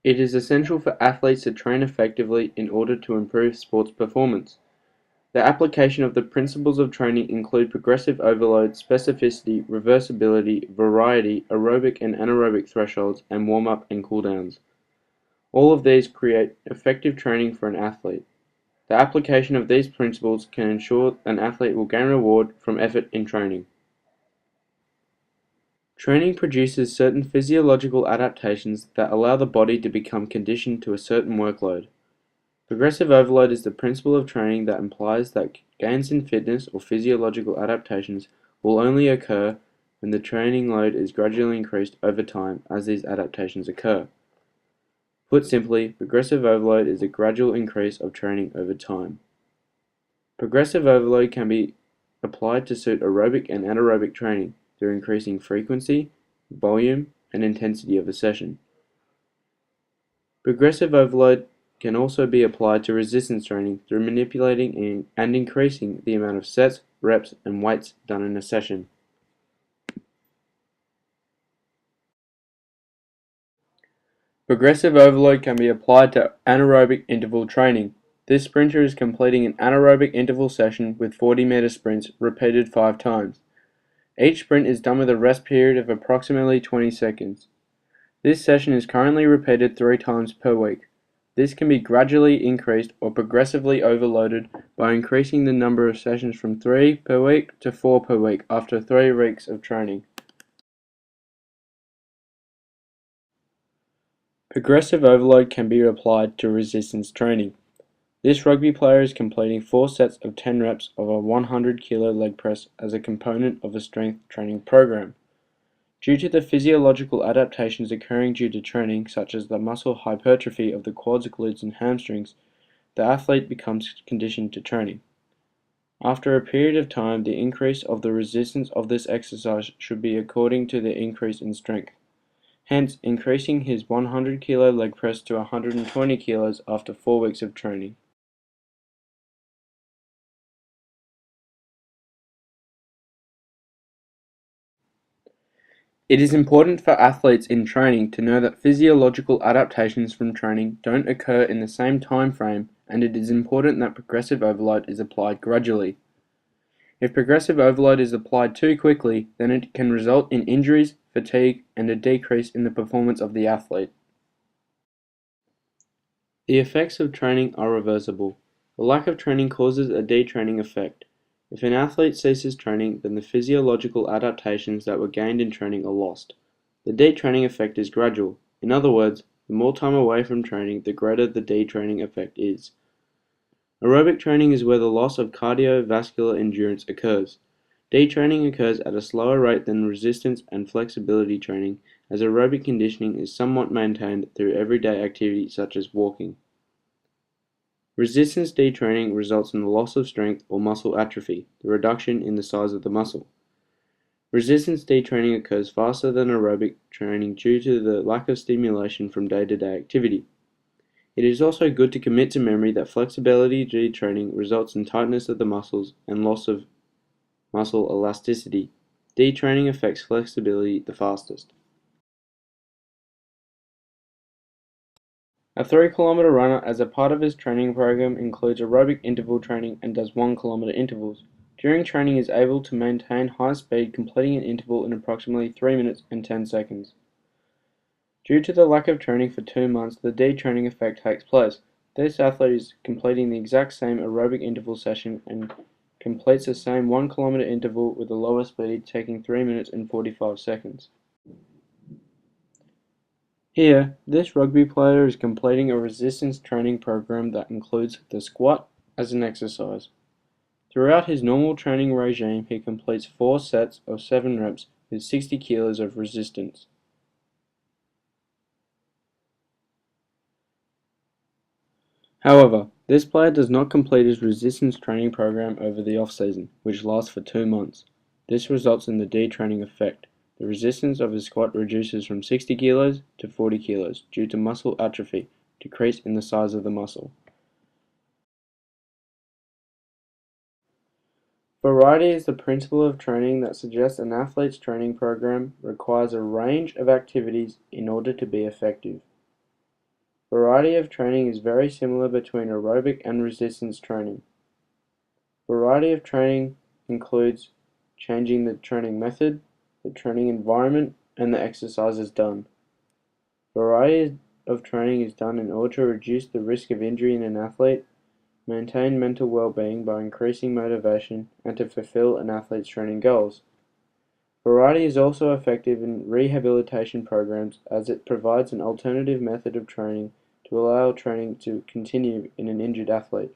It is essential for athletes to train effectively in order to improve sports performance. The application of the principles of training include progressive overload, specificity, reversibility, variety, aerobic and anaerobic thresholds, and warm-up and cool-downs. All of these create effective training for an athlete. The application of these principles can ensure an athlete will gain reward from effort in training. Training produces certain physiological adaptations that allow the body to become conditioned to a certain workload. Progressive overload is the principle of training that implies that gains in fitness or physiological adaptations will only occur when the training load is gradually increased over time as these adaptations occur. Put simply, progressive overload is a gradual increase of training over time. Progressive overload can be applied to suit aerobic and anaerobic training through increasing frequency, volume, and intensity of a session. Progressive overload can also be applied to resistance training through manipulating and increasing the amount of sets, reps, and weights done in a session. Progressive overload can be applied to anaerobic interval training. This sprinter is completing an anaerobic interval session with 40-meter sprints repeated 5 times. Each sprint is done with a rest period of approximately 20 seconds. This session is currently repeated 3 times per week. This can be gradually increased or progressively overloaded by increasing the number of sessions from 3 per week to 4 per week after 3 weeks of training. Progressive overload can be applied to resistance training. This rugby player is completing 4 sets of 10 reps of a 100 kilo leg press as a component of a strength training program. Due to the physiological adaptations occurring due to training, such as the muscle hypertrophy of the quads, glutes, and hamstrings, the athlete becomes conditioned to training. After a period of time, the increase of the resistance of this exercise should be according to the increase in strength. Hence, increasing his 100 kilo leg press to 120 kilos after 4 weeks of training. It is important for athletes in training to know that physiological adaptations from training don't occur in the same time frame, and it is important that progressive overload is applied gradually. If progressive overload is applied too quickly, then it can result in injuries, fatigue, and a decrease in the performance of the athlete. The effects of training are reversible. The lack of training causes a detraining effect. If an athlete ceases training, then the physiological adaptations that were gained in training are lost. The detraining effect is gradual. In other words, the more time away from training, the greater the detraining effect is. Aerobic training is where the loss of cardiovascular endurance occurs. Detraining occurs at a slower rate than resistance and flexibility training, as aerobic conditioning is somewhat maintained through everyday activity such as walking. Resistance detraining results in the loss of strength or muscle atrophy, the reduction in the size of the muscle. Resistance detraining occurs faster than aerobic training due to the lack of stimulation from day-to-day activity. It is also good to commit to memory that flexibility detraining results in tightness of the muscles and loss of muscle elasticity. Detraining affects flexibility the fastest. A 3-kilometer runner as a part of his training program includes aerobic interval training and does 1-kilometer intervals. During training he is able to maintain high speed, completing an interval in approximately 3 minutes and 10 seconds. Due to the lack of training for 2 months, the detraining effect takes place. This athlete is completing the exact same aerobic interval session and completes the same 1-kilometer interval with a lower speed, taking 3 minutes and 45 seconds. Here, this rugby player is completing a resistance training program that includes the squat as an exercise. Throughout his normal training regime, he completes 4 sets of 7 reps with 60 kilos of resistance. However, this player does not complete his resistance training program over the off-season, which lasts for 2 months. This results in the detraining effect. The resistance of his squat reduces from 60 kilos to 40 kilos due to muscle atrophy, decrease in the size of the muscle. Variety is the principle of training that suggests an athlete's training program requires a range of activities in order to be effective. Variety of training is very similar between aerobic and resistance training. Variety of training includes changing the training method, the training environment, and the exercises done. Variety of training is done in order to reduce the risk of injury in an athlete, maintain mental well-being by increasing motivation, and to fulfill an athlete's training goals. Variety is also effective in rehabilitation programs as it provides an alternative method of training to allow training to continue in an injured athlete.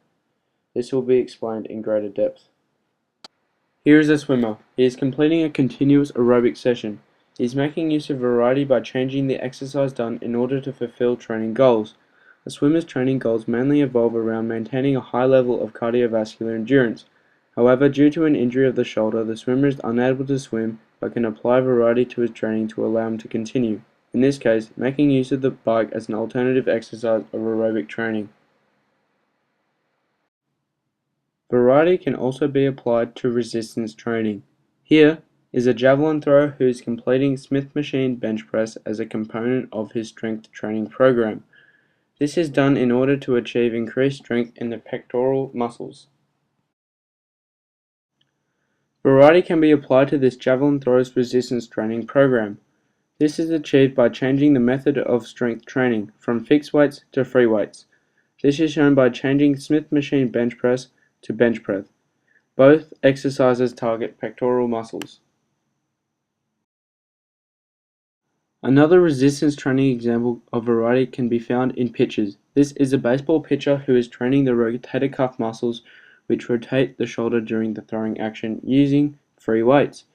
This will be explained in greater depth. Here is a swimmer. He is completing a continuous aerobic session. He is making use of variety by changing the exercise done in order to fulfill training goals. A swimmer's training goals mainly evolve around maintaining a high level of cardiovascular endurance. However, due to an injury of the shoulder, the swimmer is unable to swim but can apply variety to his training to allow him to continue. In this case, making use of the bike as an alternative exercise of aerobic training. Variety can also be applied to resistance training. Here is a javelin thrower who is completing Smith machine bench press as a component of his strength training program. This is done in order to achieve increased strength in the pectoral muscles. Variety can be applied to this javelin throw's resistance training program. This is achieved by changing the method of strength training from fixed weights to free weights. This is shown by changing Smith machine bench press to bench press. Both exercises target pectoral muscles. Another resistance training example of variety can be found in pitchers. This is a baseball pitcher who is training the rotator cuff muscles which rotate the shoulder during the throwing action using free weights.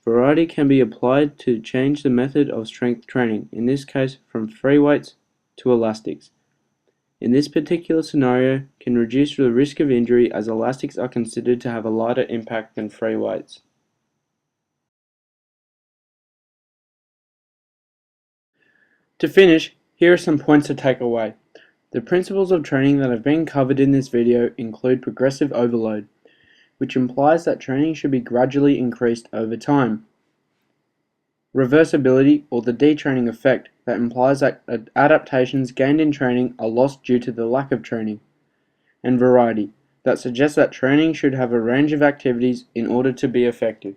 Variety can be applied to change the method of strength training, in this case from free weights to elastics. In this particular scenario, can reduce the risk of injury as elastics are considered to have a lighter impact than free weights. To finish, here are some points to take away. The principles of training that have been covered in this video include progressive overload, which implies that training should be gradually increased over time. Reversibility, or the detraining effect, that implies that adaptations gained in training are lost due to the lack of training. And variety, that suggests that training should have a range of activities in order to be effective.